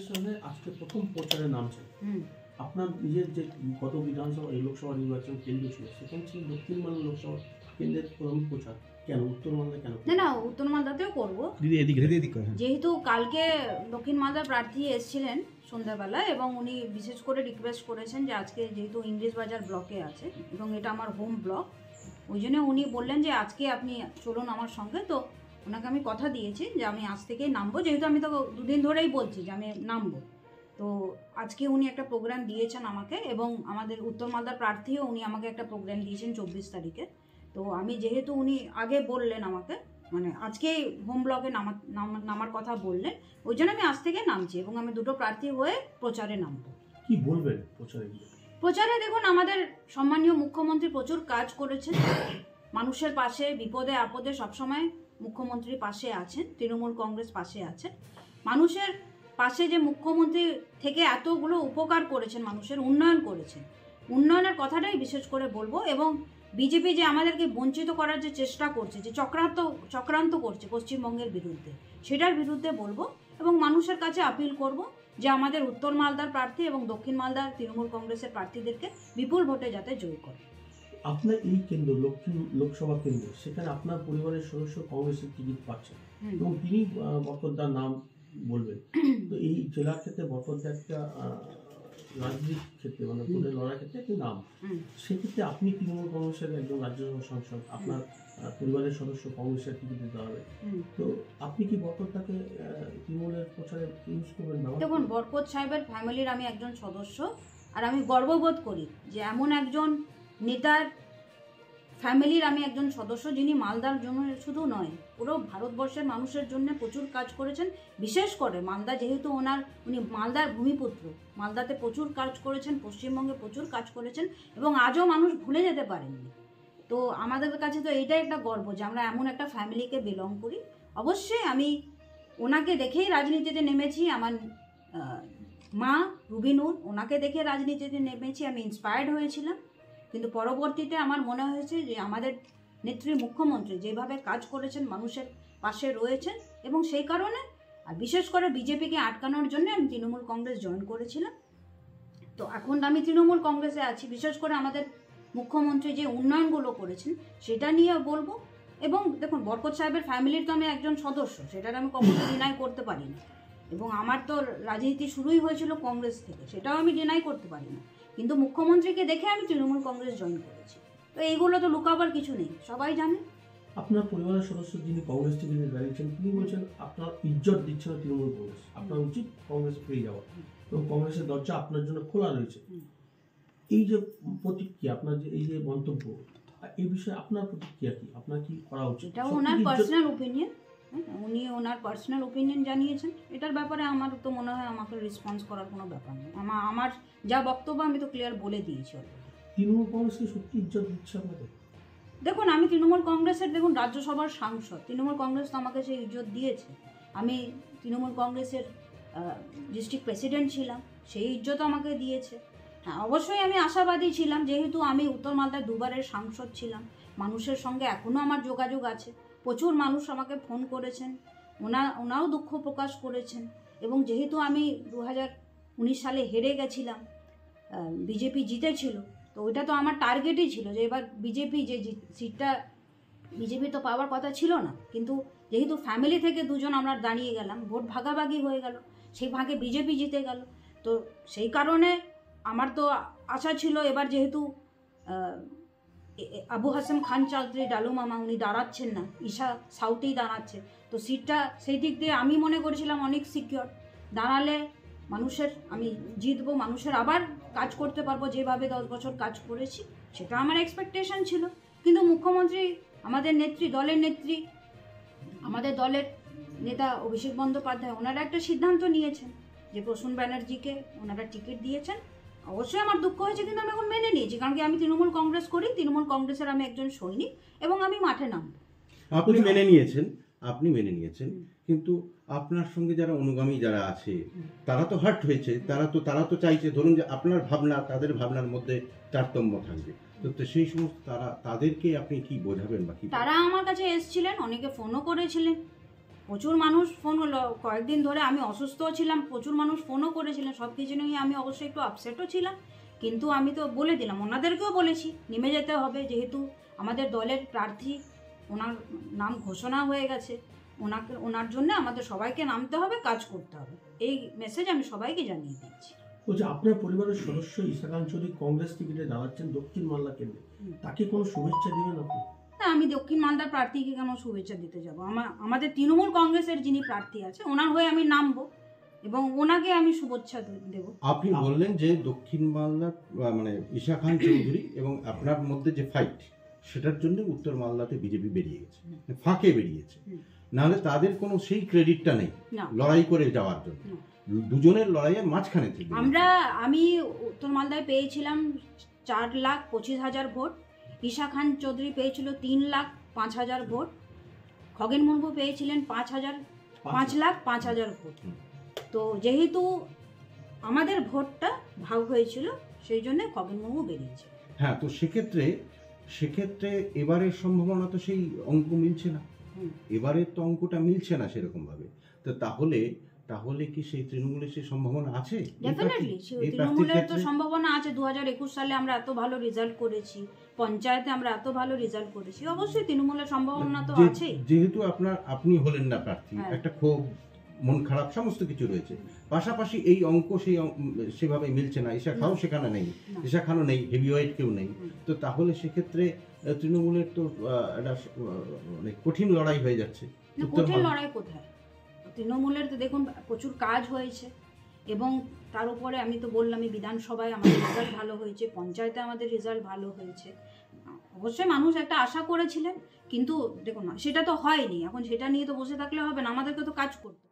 সামনে আজকে প্রথম প্রচারে নামছে। আপনার নিজের যে গত বিধানসভা এই লোকসভা নির্বাচন কেন্দ্র ছিল, সেখানে ছিল দক্ষিণ মালদা লোকসভা কেন্দ্রের প্রথম প্রচার, কেন উত্তর মালদা কেন? না, উত্তর মালদাতেও করবো। যেহেতু কালকে দক্ষিণ মালদার প্রার্থী এসেছিলেন সন্ধ্যাবেলা, এবং উনি বিশেষ করে রিকোয়েস্ট করেছেন যে আজকে যেহেতু ইংরেজ বাজার ব্লকে আছে এবং এটা আমার হোম ব্লক, ওই জন্য উনি বললেন যে আজকে আপনি চলুন আমার সঙ্গে। তো ওনাকে আমি কথা দিয়েছি যে আমি আজ থেকেই নামবো, যেহেতু আমি তো দুদিন ধরেই বলছি যে আমি নামবো। তো আজকে উনি একটা প্রোগ্রাম দিয়েছেন আমাকে, এবং আমাদের উত্তর মালদার প্রার্থীও উনি আমাকে একটা প্রোগ্রাম দিয়েছেন 24 তারিখে। তো আমি যেহেতু উনি আগে বললেন আমাকে, মানে আজকেই হোম ব্লকে নামার কথা বললেন, ওই জন্য আমি আজ থেকে নামছি এবং আমি দুটো প্রার্থী হয়ে প্রচারে নামবো। কি বলবেন প্রচারে? প্রচারে দেখুন, আমাদের সম্মানীয় মুখ্যমন্ত্রী প্রচুর কাজ করেছেন, মানুষের পাশে বিপদে আপদে সবসময় মুখ্যমন্ত্রী পাশে আছেন, তৃণমূল কংগ্রেস পাশে আছে। মানুষের পাশে যে মুখ্যমন্ত্রী থেকে এতগুলো উপকার করেছেন, মানুষের উন্নয়ন করেছেন, উন্নয়নের কথাটাই বিশেষ করে বলবো। এবং বিজেপি যে আমাদেরকে বঞ্চিত করার যে চেষ্টা করছে, যে চক্রান্ত করছে পশ্চিমবঙ্গের বিরুদ্ধে, সেটার বিরুদ্ধে বলবো এবং মানুষের কাছে আপিল করব যে আমাদের উত্তর মালদার প্রার্থী এবং দক্ষিণ মালদার তৃণমূল কংগ্রেসের প্রার্থীদেরকে বিপুল ভোটে যাতে জয়ী করে। আপনার এই কেন্দ্র দক্ষিণ লোকসভা কেন্দ্র, সেখানে আপনার পরিবারের সদস্য কংগ্রেসের টিকিট পাচ্ছেন এবং তিনি বরকতদার নাম বলবেন। তো এই জেলার ক্ষেত্রে বরকতদার একটা রাজনীতির ক্ষেত্রে, মানে ভোটের লড়ার ক্ষেত্রে একটি নাম, সেক্ষেত্রে আপনি তৃণমূল কংগ্রেসের একজন রাজ্যসভা সাংসদ, আপনার পরিবারের সদস্য কংগ্রেসের টিকিটে দাঁড়াবে, তো আপনি কি বরকতদাকে তৃণমূলের প্রচারে ইউজ করবেন না? দেখুন, বরকত সাহেবের ফ্যামিলির আমি একজন সদস্য, আর আমি গর্ববোধ করি যে এমন একজন নেতার ফ্যামিলির আমি একজন সদস্য, যিনি মালদার জন্য শুধু নয়, পুরো ভারতবর্ষের মানুষের জন্য প্রচুর কাজ করেছেন। বিশেষ করে মালদা, যেহেতু উনি মালদার ভূমিপুত্র, মালদাতে প্রচুর কাজ করেছেন, পশ্চিমবঙ্গে প্রচুর কাজ করেছেন এবং আজও মানুষ ভুলে যেতে পারেননি। তো আমাদের কাছে তো এইটাই একটা গর্ব যে আমরা এমন একটা ফ্যামিলিকে বিলং করি। অবশ্যই আমি ওনাকে দেখেই রাজনীতিতে নেমেছি, আমার মা রুবিনুর, ওনাকে দেখে রাজনীতিতে নেমেছি, আমি ইন্সপায়ার্ড হয়েছিলাম। কিন্তু পরবর্তীতে আমার মনে হয়েছে যে আমাদের নেত্রী মুখ্যমন্ত্রী যেভাবে কাজ করেছেন, মানুষের পাশে রয়েছেন, এবং সেই কারণে আর বিশেষ করে বিজেপিকে আটকানোর জন্য আমি তৃণমূল কংগ্রেস জয়েন করেছিলাম। তো এখন আমি তৃণমূল কংগ্রেসে আছি, বিশেষ করে আমাদের মুখ্যমন্ত্রী যে উন্নয়নগুলো করেছেন সেটা নিয়ে বলবো। এবং দেখুন, বরকত সাহেবের ফ্যামিলির তো আমি একজন সদস্য, সেটার আমি কখনো ডিনাই করতে পারি না, এবং আমার তো রাজনীতি শুরুই হয়েছিল কংগ্রেস থেকে, সেটাও আমি ডিনাই করতে পারি না। কিন্তু মুখ্যমন্ত্রীকে দেখে আমি তৃণমূল কংগ্রেস জয়েন করেছি, তো এইগুলো তো লুকাবার কিছু নেই, সবাই জানে। আপনার পরিবারের সদস্য যিনি কংগ্রেস টিকিটে দাঁড়িয়েছেন, তিনি বলছেন আপনার ইজ্জত দিচ্ছে না তৃণমূল কংগ্রেস, আপনার উচিত কংগ্রেসে ফিরে যাওয়া, এবং কংগ্রেসের দরজা আপনার জন্য খোলা রয়েছে। এই যে প্রতিক্রিয়া, আপনার যে এই যে মন্তব্য, এই বিষয়ে আপনার প্রতিক্রিয়া কি? আপনার কি করা উচিত? এটা ওনার পার্সোনাল ওপিনিয়ন, উনি ওনার পার্সোনাল ওপিনিয়ন জানিয়েছেন, এটার ব্যাপারে আমার তো মনে হয় আমাকে রেসপন্স করার কোনো ব্যাপার নেই। আমার যা বক্তব্য আমি তো ক্লিয়ার বলে দিয়েছি। তৃণমূল কংগ্রেসকে সত্যি ইজ্জত দিচ্ছে আপনাদের? দেখুন, আমি তৃণমূল কংগ্রেসের রাজ্যসভার সাংসদ, তৃণমূল কংগ্রেস তো আমাকে সেই ইজ্জত দিয়েছে। আমি তৃণমূল কংগ্রেসের ডিস্ট্রিক্ট প্রেসিডেন্ট ছিলাম, সেই ইজ্জত আমাকে দিয়েছে। হ্যাঁ, অবশ্যই আমি আশাবাদী ছিলাম, যেহেতু আমি উত্তর মালদার দুবারের সাংসদ ছিলাম, মানুষের সঙ্গে এখনও আমার যোগাযোগ আছে, প্রচুর মানুষ আমাকে ফোন করেছেন, ওনাও দুঃখ প্রকাশ করেছেন। এবং যেহেতু আমি 2019 সালে হেরে গেছিলাম, বিজেপি জিতেছিল, তো ওইটা তো আমার টার্গেটই ছিল যে এবার বিজেপি যে সিটটা, বিজেপি তো পাওয়ার কথা ছিল না, কিন্তু যেহেতু ফ্যামিলি থেকে দুজন আমরা দাঁড়িয়ে গেলাম, ভোট ভাগাভাগি হয়ে গেল, সেই ভাগে বিজেপি জিতে গেল। তো সেই কারণে আমার তো আশা ছিল এবার যেহেতু আবু হাসেম খান চৌধুরী ডালু মামা উনি দাঁড়াচ্ছেন না, ঈশা সাউথেই দাঁড়াচ্ছে, তো সিটটা সেই দিক দিয়ে আমি মনে করেছিলাম অনেক সিকিওর, দাঁড়ালে মানুষের আমি জিতবো, মানুষের আবার কাজ করতে পারবো যেভাবে 10 বছর কাজ করেছি, সেটা আমার এক্সপেকটেশন ছিল। কিন্তু মুখ্যমন্ত্রী, আমাদের নেত্রী, দলের নেত্রী, আমাদের দলের নেতা অভিষেক বন্দ্যোপাধ্যায়, ওনারা একটা সিদ্ধান্ত নিয়েছেন যে প্রসূন ব্যানার্জিকে ওনারা টিকিট দিয়েছেন। অবশ্যই আমার দুঃখ হয়েছে, কিন্তু আমি এখন মেনে নিয়েছি, কারণ কি আমি তৃণমূল কংগ্রেস করি, তৃণমূল কংগ্রেসের আমি একজন সৈনিক এবং আমি মাঠে নামব। আপনি মেনে নিয়েছেন, কিন্তু আপনার সঙ্গে যারা অনুগামী যারা আছে তারা তো হার্ট হয়েছে, তারা তো চাইছে, ধরুন যে আপনার ভাবনা তাদের ভাবনার মধ্যে তারতম্য থাকবে, তো সেই সমস্ত তাদেরকে আপনি কি বোঝাবেন? বা কি, তারা আমার কাছে এসেছিলেন, অনেকে ফোনও করেছিলেন, প্রচুর মানুষ ফোন হলো কয়েকদিন ধরে, আমি অসুস্থও ছিলাম, প্রচুর মানুষ ফোনও করেছিলেন, সব কিছু নিয়ে আমি অবশ্যই একটু আপসেটও ছিলাম, কিন্তু আমি তো বলে দিলাম, ওনাদেরকেও বলেছি নেমে যেতে হবে, যেহেতু আমাদের দলের প্রার্থী, ওনার নাম ঘোষণা হয়ে গেছে, ওনার জন্য আমাদের সবাইকে নামতে হবে, কাজ করতে হবে, এই মেসেজ আমি সবাইকে জানিয়ে দিচ্ছি। বলছি আপনার পরিবারের সদস্য ঈশা খান চৌধুরী কংগ্রেস টিকিটে দাঁড়াচ্ছেন দক্ষিণ মালদা কেন্দ্রে, তাকে কোনো শুভেচ্ছা দিবেন আপনি? না, আমি দক্ষিণ মালদার প্রার্থীকে কেন শুভেচ্ছা দিতে যাব? আমাদের তৃণমূল কংগ্রেসের যিনি প্রার্থী আছে ওনার হয়ে আমি নামবো এবং ওনাকে আমি শুভেচ্ছা দেব। আপনি বললেন যে দক্ষিণ মালদা মানে ঈশা খান চৌধুরী এবং আপনার মধ্যে যে ফাইট, সেটার জন্য উত্তর মালদাতে বিজেপি বেরিয়ে গেছে, ফাঁকে বেরিয়েছে, নাহলে তাদের কোনো সেই ক্রেডিটটা নেই লড়াই করে যাওয়ার জন্য। দুজনের লড়াইয়ের মাঝখানে থেকে আমি উত্তর মালদায় পেয়েছিলাম 4,25,000 ভোট, ঈশা খান চৌধুরী পেয়েছিল 3,05,000 ভোট, খগেন মুর্মু পেয়েছিলেন 5,05,000 ভোট। তো যেহেতু আমাদের ভোটটা ভাগ হয়েছিল, সেই জন্য খগেন মুর্মু বেরিয়েছে। হ্যাঁ, তো সেক্ষেত্রে এবারের সম্ভাবনা তো সেই অঙ্ক মিলছে না, এবারের তো অঙ্কটা মিলছে না সেরকম ভাবে। তো তাহলে কি সেই তৃণমূলের সেই সম্ভাবনা আছে? ডেফিনেটলি তৃণমূলের তো সম্ভাবনা আছে। 2021 সালে আমরা এত ভালো রেজাল্ট করেছি, পঞ্চায়েতে আমরা এত ভালো রেজাল্ট করেছি, অবশ্যই তৃণমূলের সম্ভাবনা তো আছে। যেহেতু আপনি হলেন না প্রার্থী, একটা ক্ষোভ, মন খারাপ সমস্ত কিছু রয়েছে, পাশাপাশি এই অঙ্ক সেভাবে মিলছে না, ঈশা খানও সেখানে নেই, ঈশা খানও নেই, হেভিওয়েট কেউ নেই। তো তাহলে সেক্ষেত্রে তৃণমূলের তো একটা মানে কঠিন লড়াই হয়ে যাচ্ছে। কঠিন লড়াই কোথায়? তৃণমূলের তো দেখুন প্রচুর কাজ হয়েছে, এবং তার উপরে আমি তো বললামই বিধানসভায় আমাদের রেজাল্ট ভালো হয়েছে, পঞ্চায়েতে আমাদের রেজাল্ট ভালো হয়েছে। অবশ্যই মানুষ একটা আশা করেছিলেন, কিন্তু দেখুন না, সেটা তো হয়নি। এখন সেটা নিয়ে তো বসে থাকলে হবে না, আমাদেরকে তো কাজ করতে হবে।